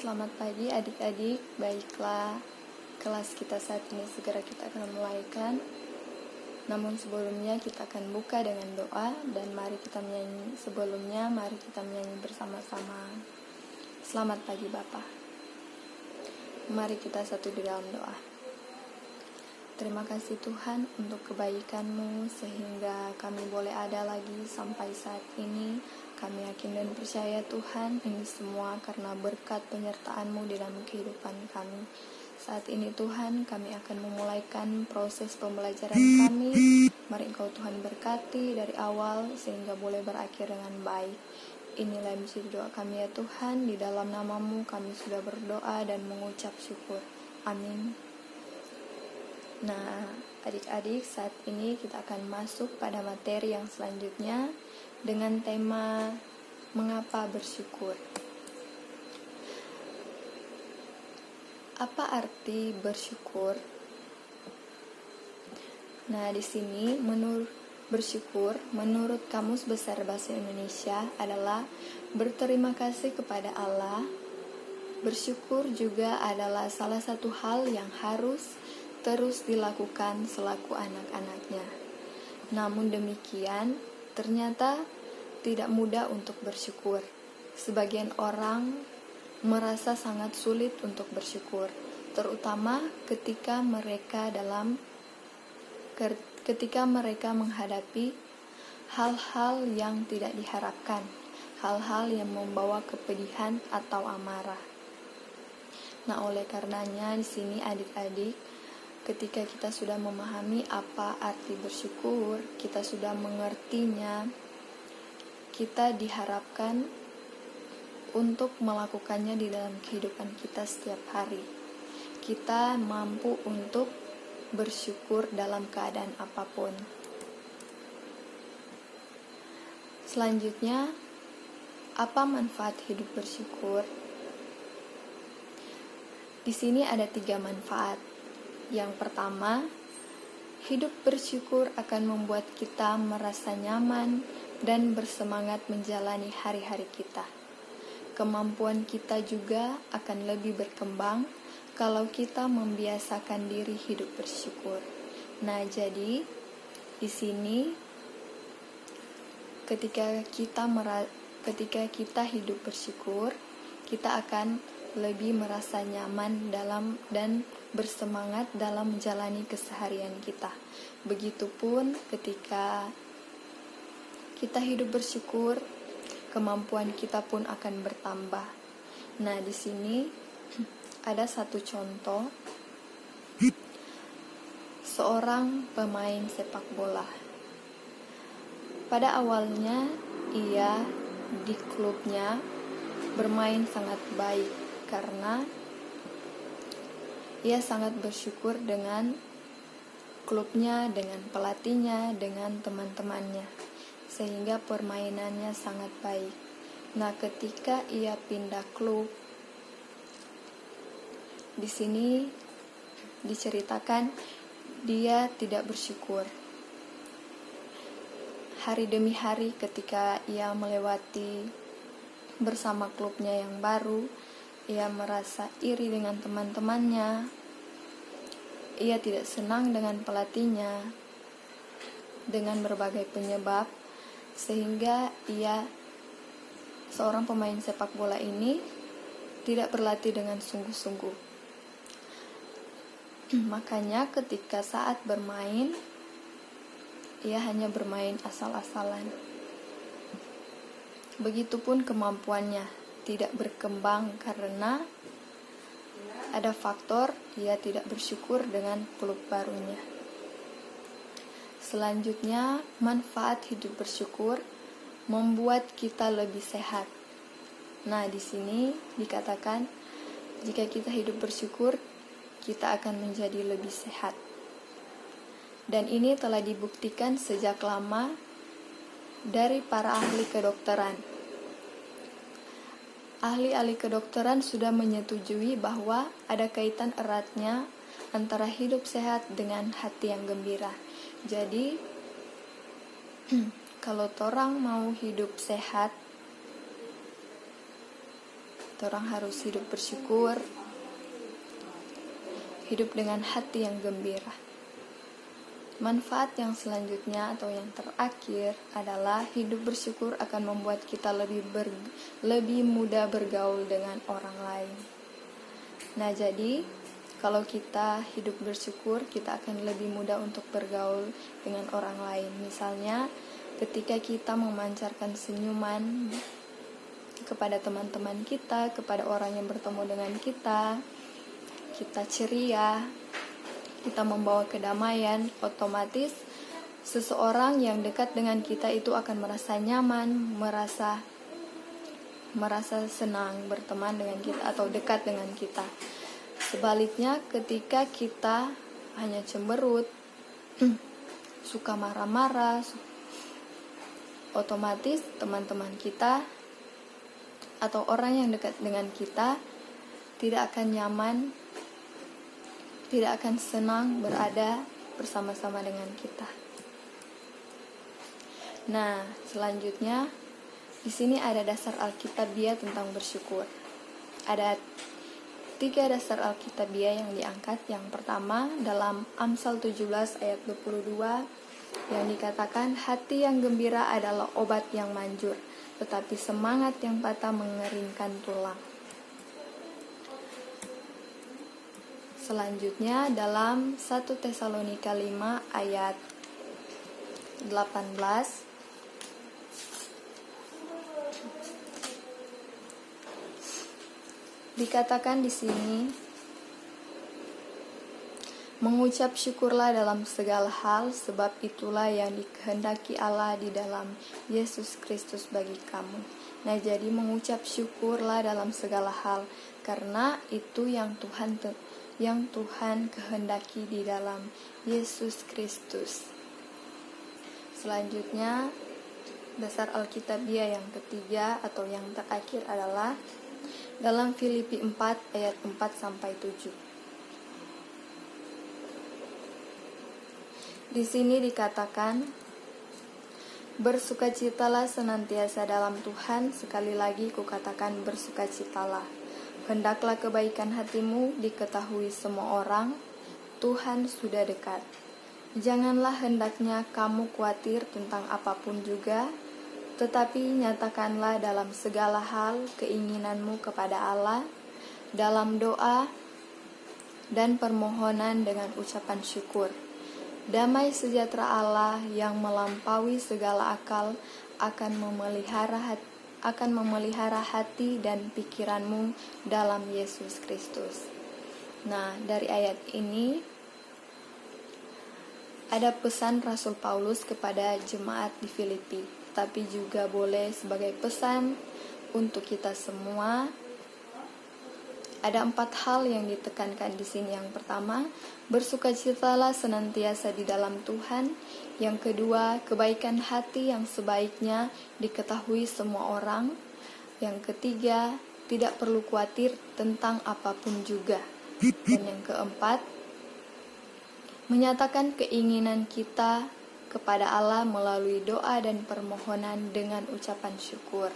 Selamat pagi adik-adik, baiklah kelas kita saat ini segera kita akan mulaikan. Namun sebelumnya kita akan buka dengan doa dan mari kita menyanyi bersama-sama. Selamat pagi Bapa. Mari kita satu di dalam doa. Terima kasih Tuhan untuk kebaikan-Mu sehingga kami boleh ada lagi sampai saat ini. Kami yakin dan percaya Tuhan ini semua karena berkat penyertaan-Mu di dalam kehidupan kami. Saat ini Tuhan kami akan memulaikan proses pembelajaran kami. Mari Engkau Tuhan berkati dari awal sehingga boleh berakhir dengan baik. Inilah misi doa kami ya Tuhan. Di dalam nama-Mu kami sudah berdoa dan mengucap syukur. Amin. Nah, adik-adik, saat ini kita akan masuk pada materi yang selanjutnya dengan tema mengapa bersyukur. Apa arti bersyukur? Nah, di sini bersyukur menurut Kamus Besar Bahasa Indonesia adalah berterima kasih kepada Allah. Bersyukur juga adalah salah satu hal yang harus terus dilakukan selaku anak-anaknya. Namun demikian, ternyata tidak mudah untuk bersyukur. Sebagian orang merasa sangat sulit untuk bersyukur, terutama ketika mereka menghadapi hal-hal yang tidak diharapkan, hal-hal yang membawa kepedihan atau amarah. Nah, oleh karenanya di sini adik-adik, ketika kita sudah memahami apa arti bersyukur, kita sudah mengertinya, kita diharapkan untuk melakukannya di dalam kehidupan kita setiap hari. Kita mampu untuk bersyukur dalam keadaan apapun. Selanjutnya, apa manfaat hidup bersyukur? Di sini ada 3 manfaat. Yang pertama, hidup bersyukur akan membuat kita merasa nyaman dan bersemangat menjalani hari-hari kita. Kemampuan kita juga akan lebih berkembang kalau kita membiasakan diri hidup bersyukur. Nah, jadi di sini ketika kita hidup bersyukur, kita akan lebih merasa nyaman dan bersemangat dalam menjalani keseharian kita. Begitupun ketika kita hidup bersyukur, kemampuan kita pun akan bertambah. Nah, di sini ada satu contoh seorang pemain sepak bola. Pada awalnya ia di klubnya bermain sangat baik karena ia sangat bersyukur dengan klubnya, dengan pelatihnya, dengan teman-temannya, sehingga permainannya sangat baik. Nah, ketika ia pindah klub, di sini diceritakan dia tidak bersyukur. Hari demi hari ketika ia melewati bersama klubnya yang baru, ia merasa iri dengan teman-temannya. Ia tidak senang dengan pelatihnya dengan berbagai penyebab, sehingga seorang pemain sepak bola ini tidak berlatih dengan sungguh-sungguh. Makanya ketika saat bermain, ia hanya bermain asal-asalan. Begitupun kemampuannya tidak berkembang karena ada faktor ia tidak bersyukur dengan klub barunya. Selanjutnya, manfaat hidup bersyukur membuat kita lebih sehat. Nah, di sini dikatakan jika kita hidup bersyukur, kita akan menjadi lebih sehat. Dan ini telah dibuktikan sejak lama dari para ahli kedokteran. Ahli-ahli kedokteran sudah menyetujui bahwa ada kaitan eratnya antara hidup sehat dengan hati yang gembira. Jadi, kalau orang mau hidup sehat, Orang harus hidup bersyukur, hidup dengan hati yang gembira. Manfaat yang selanjutnya atau yang terakhir adalah hidup bersyukur akan membuat kita lebih mudah bergaul dengan orang lain. Nah, jadi kalau kita hidup bersyukur, kita akan lebih mudah untuk bergaul dengan orang lain. Misalnya, ketika kita memancarkan senyuman kepada teman-teman kita, kepada orang yang bertemu dengan kita ceria, kita membawa kedamaian, otomatis seseorang yang dekat dengan kita itu akan merasa nyaman, merasa senang berteman dengan kita atau dekat dengan kita. Sebaliknya, ketika kita hanya cemberut, suka marah-marah, otomatis teman-teman kita atau orang yang dekat dengan kita tidak akan nyaman, tidak akan senang berada bersama-sama dengan kita. Nah, selanjutnya di sini ada dasar Alkitabiah tentang bersyukur. Ada 3 dasar Alkitabiah yang diangkat. Yang pertama dalam Amsal 17 ayat 22 yang dikatakan, hati yang gembira adalah obat yang manjur, tetapi semangat yang patah mengeringkan tulang. Selanjutnya dalam 1 Tesalonika 5 ayat 18 dikatakan di sini, mengucap syukurlah dalam segala hal, sebab itulah yang dikehendaki Allah di dalam Yesus Kristus bagi kamu. Nah, jadi mengucap syukurlah dalam segala hal, karena itu yang Tuhan kehendaki di dalam Yesus Kristus. Selanjutnya, dasar Alkitabiah yang ketiga atau yang terakhir adalah dalam Filipi 4 ayat 4-7. Di sini dikatakan, bersukacitalah senantiasa dalam Tuhan, sekali lagi kukatakan bersukacitalah. Hendaklah kebaikan hatimu diketahui semua orang, Tuhan sudah dekat. Janganlah hendaknya kamu khawatir tentang apapun juga, tetapi nyatakanlah dalam segala hal keinginanmu kepada Allah, dalam doa dan permohonan dengan ucapan syukur. Damai sejahtera Allah yang melampaui segala akal akan memelihara hati dan pikiranmu dalam Yesus Kristus. Nah, dari ayat ini ada pesan Rasul Paulus kepada jemaat di Filipi, tapi juga boleh sebagai pesan untuk kita semua. Ada 4 hal yang ditekankan di sini. Yang pertama, bersukacitalah senantiasa di dalam Tuhan. Yang kedua, kebaikan hati yang sebaiknya diketahui semua orang. Yang ketiga, tidak perlu khawatir tentang apapun juga. Dan yang keempat, menyatakan keinginan kita kepada Allah melalui doa dan permohonan dengan ucapan syukur.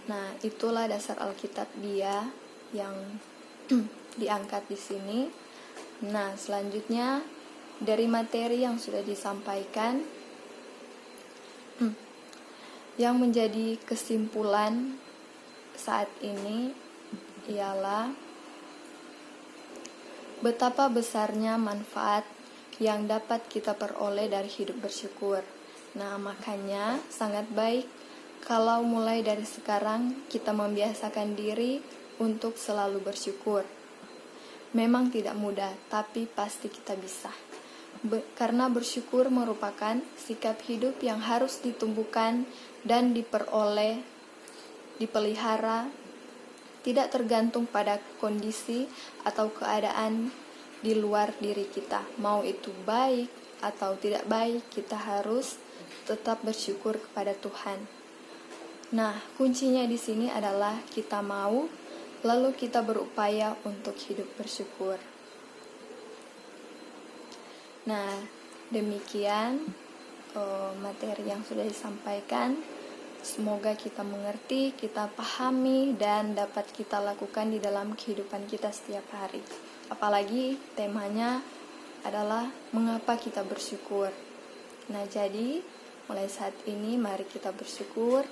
Nah, itulah dasar Alkitabiah yang diangkat di sini. Nah, selanjutnya dari materi yang sudah disampaikan, yang menjadi kesimpulan saat ini ialah betapa besarnya manfaat yang dapat kita peroleh dari hidup bersyukur. Nah, makanya sangat baik kalau mulai dari sekarang kita membiasakan diri untuk selalu bersyukur. Memang tidak mudah, tapi pasti kita bisa. Karena bersyukur merupakan sikap hidup yang harus ditumbuhkan dan dipelihara, tidak tergantung pada kondisi atau keadaan di luar diri kita. Mau itu baik atau tidak baik, kita harus tetap bersyukur kepada Tuhan. Nah, kuncinya di sini adalah kita mau, lalu kita berupaya untuk hidup bersyukur. Nah, demikian materi yang sudah disampaikan. Semoga kita mengerti, kita pahami, dan dapat kita lakukan di dalam kehidupan kita setiap hari. Apalagi temanya adalah mengapa kita bersyukur. Nah, jadi mulai saat ini mari kita bersyukur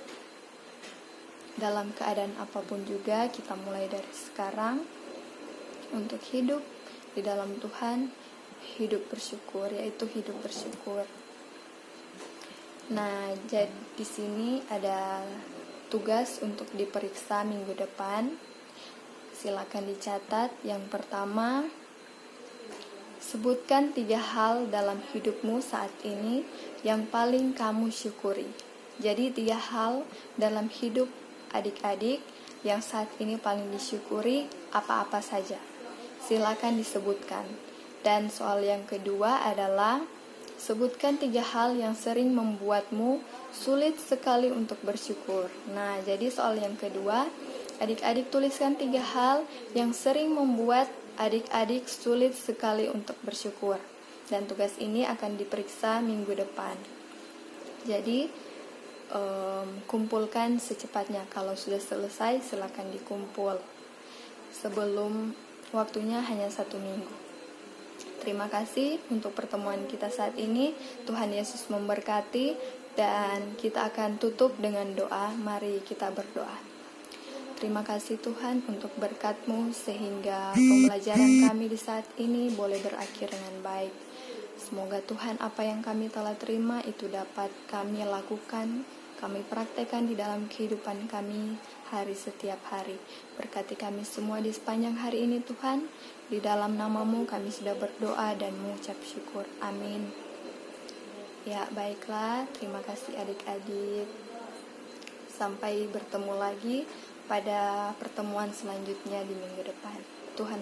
dalam keadaan apapun juga. Kita mulai dari sekarang untuk hidup di dalam Tuhan, hidup bersyukur, yaitu hidup bersyukur. Nah, jadi di sini ada tugas untuk diperiksa minggu depan. Silakan dicatat. Yang pertama, sebutkan 3 hal dalam hidupmu saat ini yang paling kamu syukuri. Jadi 3 hal dalam hidup adik-adik yang saat ini paling disyukuri apa-apa saja. Silakan disebutkan. Dan soal yang kedua adalah sebutkan 3 hal yang sering membuatmu sulit sekali untuk bersyukur. Nah, jadi soal yang kedua, adik-adik tuliskan 3 hal yang sering membuat adik-adik sulit sekali untuk bersyukur. Dan tugas ini akan diperiksa minggu depan. Jadi, kumpulkan secepatnya. Kalau sudah selesai, silakan dikumpul. Sebelum waktunya hanya 1 minggu. Terima kasih untuk pertemuan kita saat ini. Tuhan Yesus memberkati, dan kita akan tutup dengan doa. Mari kita berdoa. Terima kasih Tuhan untuk berkat-Mu sehingga pembelajaran kami di saat ini boleh berakhir dengan baik. Semoga Tuhan apa yang kami telah terima itu dapat kami lakukan, kami praktekkan di dalam kehidupan kami hari setiap hari. Berkati kami semua di sepanjang hari ini Tuhan. Di dalam nama-Mu kami sudah berdoa dan mengucap syukur. Amin. Ya, baiklah. Terima kasih adik-adik. Sampai bertemu lagi pada pertemuan selanjutnya di minggu depan. Tuhan